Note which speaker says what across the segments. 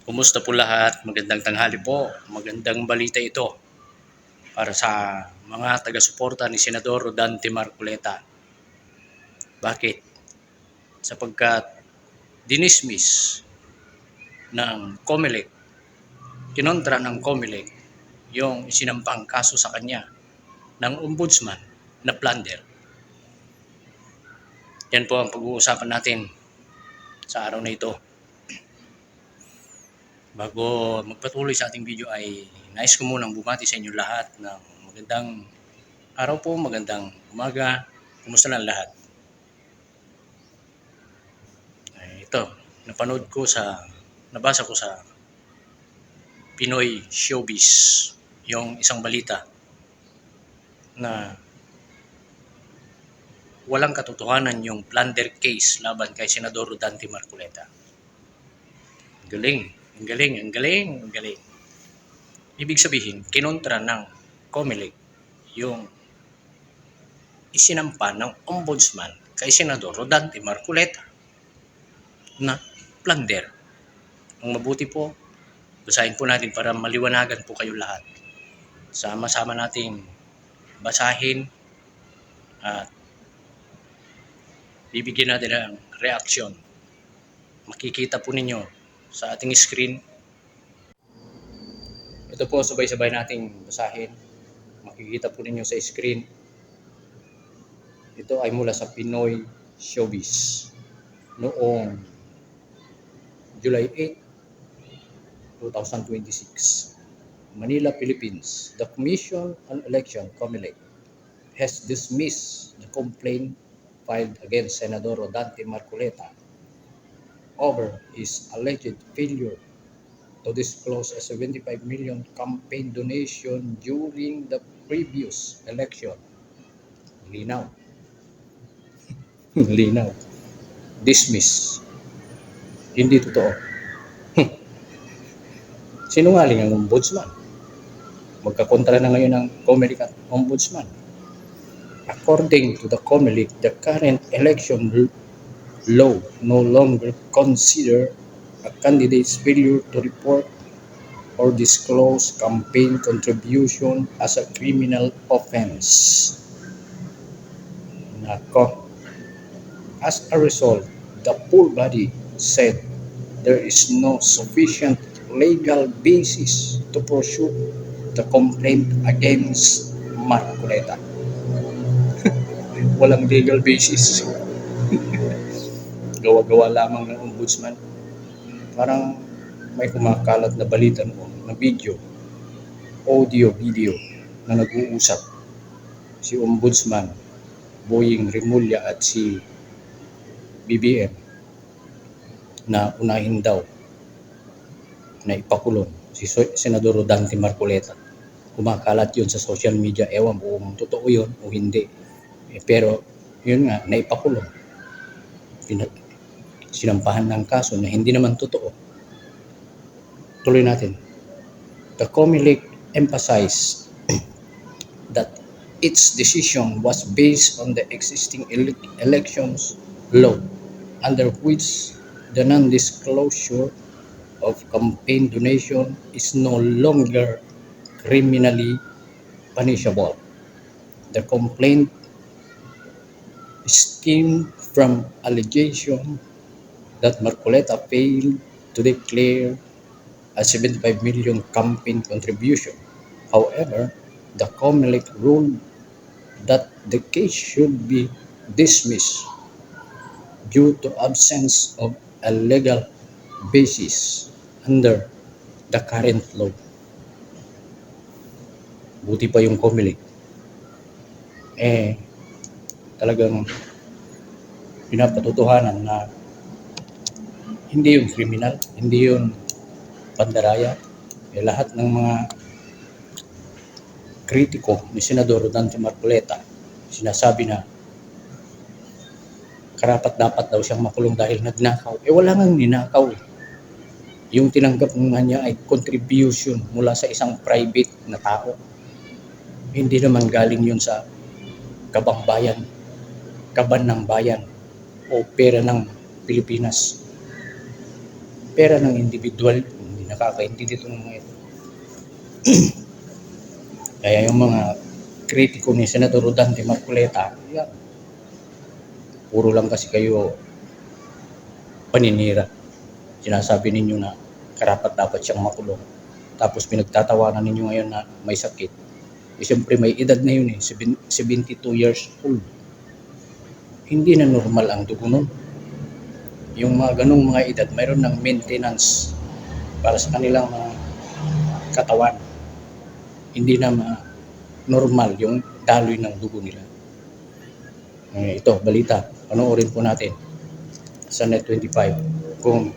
Speaker 1: Kumusta po lahat? Magandang tanghali po. Magandang balita ito para sa mga taga-suporta ni Senador Rodante Marcoleta. Bakit? Sapagkat dinismiss ng COMELEC, kinontra ng COMELEC yung isinampang kaso sa kanya ng ombudsman na plunder. Yan po ang pag-uusapan natin sa araw na ito. Bago magpatuloy sa ating video ay nais ko munang bumati sa inyo lahat ng magandang araw po, magandang umaga. Kumusta na lahat? Ito, nabasa ko sa Pinoy Showbiz yung isang balita na walang katotohanan yung plunder case laban kay Senador Rodante Marcoleta. Ang galing. Ibig sabihin, kinontra ng COMELEC yung isinampa ng ombudsman kay Senador Rodante Marcoleta na plunder. Ang mabuti po, basahin po natin para maliwanagan po kayo lahat. Sama-sama nating basahin at bibigyan natin ng reaksyon. Makikita po ninyo sa ating screen. Ito po, sabay-sabay nating basahin. Makikita po ninyo sa screen. Ito ay mula sa Pinoy Showbiz noong July 8, 2026. Manila, Philippines. The Commission on Election, COMELEC, has dismissed the complaint filed against Senador Rodante Marcoleta over his alleged failure to disclose a 75 million campaign donation during the previous election. Linaw. Linaw. Dismiss. Hindi totoo. Sinungaling ang ombudsman. Magkakontra na ngayon ng COMELEC at ombudsman. According to the COMELEC, the current election law no longer consider a candidate's failure to report or disclose campaign contribution as a criminal offense. Nako. As a result, the full body said there is no sufficient legal basis to pursue the complaint against Marcoleta. Walang legal basis. Gawa-gawa lamang ng ombudsman. Parang may kumakalat na balita noon na video, video na nag-uusap si ombudsman Boying Remulla at si BBM na unahin daw na ipakulong si Senador Rodante Marcoleta. Kumakalat yun sa social media. Ewan ko kung totoo yun o hindi. Pero yun nga, naipakulong. Sinampahan ng kaso na hindi naman totoo. Tuloy natin. The COMELEC emphasized that its decision was based on the existing elections law, under which the non-disclosure of campaign donation is no longer criminally punishable. The complaint stemmed from allegation that Marcoleta failed to declare a 75 million campaign contribution. However, the COMELEC ruled that the case should be dismissed due to absence of a legal basis under the current law. Buti pa yung COMELEC. Talagang pinapatotohanan na hindi yung kriminal, hindi yung pandaraya. Lahat ng mga kritiko ni Senador Rodante Marcoleta sinasabi na karapat dapat daw siyang makulong dahil nagnakaw. Wala nang ninakaw. Yung tinanggap nga niya ay contribution mula sa isang private na tao. Hindi naman galing yun sa kaban ng bayan o pera ng Pilipinas. Pera ng individual, nakakaintindi dito ng mga ito. Kaya yung mga kritiko ni Senador Rodante Marcoleta, yan, puro lang kasi kayo paninira. Sinasabi ninyo na karapat dapat siyang makulong. Tapos pinagtatawanan ninyo ngayon na may sakit. Siyempre may edad na yun 72 years old. Hindi na normal ang dugo nun. Yung mga ganong mga edad, mayroon ng maintenance para sa kanilang mga katawan. Hindi na normal yung daloy ng dugo nila. Ito, balita. Panoorin po natin sa Net25 kung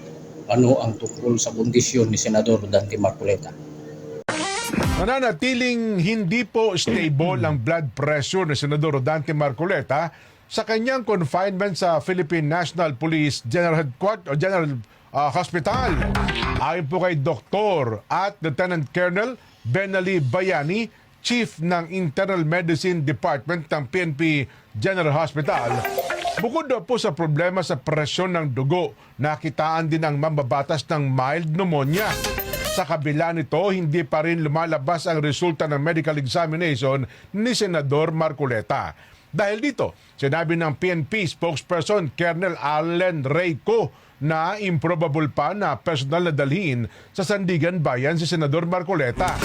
Speaker 1: ano ang tungkol sa kondisyon ni Senador Dante Marcoleta.
Speaker 2: Mananatiling hindi po stable ang blood pressure ni Senador Rodante Marcoleta sa kanyang confinement sa Philippine National Police General Hospital. Ayon po kay Dr. at Lieutenant Colonel Benali Bayani, Chief ng Internal Medicine Department ng PNP General Hospital, bukod daw po sa problema sa presyon ng dugo, nakitaan din ang mambabatas ng mild pneumonia. Sa kabila nito, hindi pa rin lumalabas ang resulta ng medical examination ni Senador Marcoleta. Dahil dito, sinabi ng PNP spokesperson Colonel Allen Reyco na improbable pa na personal na dalhin sa Sandigan Bayan si Senador Marcoleta.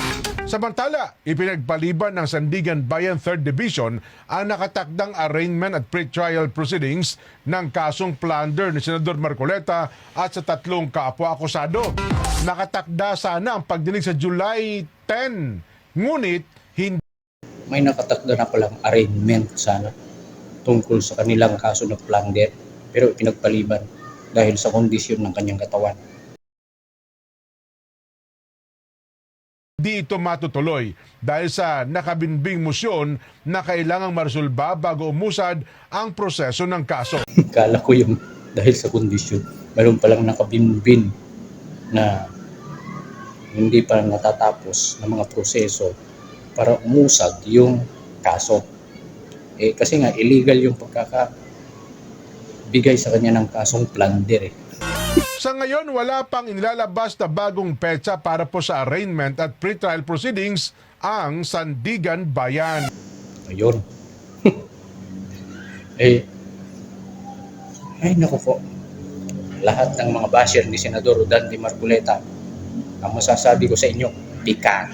Speaker 2: Samantala, ipinagpaliban ng Sandigan Bayan 3rd Division ang nakatakdang arraignment at pre-trial proceedings ng kasong plunder ni Senador Marcoleta at sa 3 kapwa-akusado. Nakatakda sana ang pagdinig sa July 10, ngunit hindi.
Speaker 1: May nakatakda na palang arraignment sana tungkol sa kanilang kaso ng plunder, pero ipinagpaliban dahil sa kondisyon ng kanyang katawan.
Speaker 2: Di ito matutuloy dahil sa nakabinbing motion na kailangang maresolba bago umusad ang proseso ng kaso.
Speaker 1: Kala ko yung dahil sa kondisyon, mayroon palang nakabinbin na hindi pa natatapos ng mga proseso para umusad yung kaso. Kasi nga illegal yung pagkakabigay sa kanya ng kasong plunder.
Speaker 2: Sa ngayon, wala pang inilalabas na bagong petsa para po sa arraignment at pre-trial proceedings ang Sandigan Bayan.
Speaker 1: Ayun. Ay naku po. Lahat ng mga basher ni Senador Rodante Marcoleta, ang masasabi ko sa inyo, pika.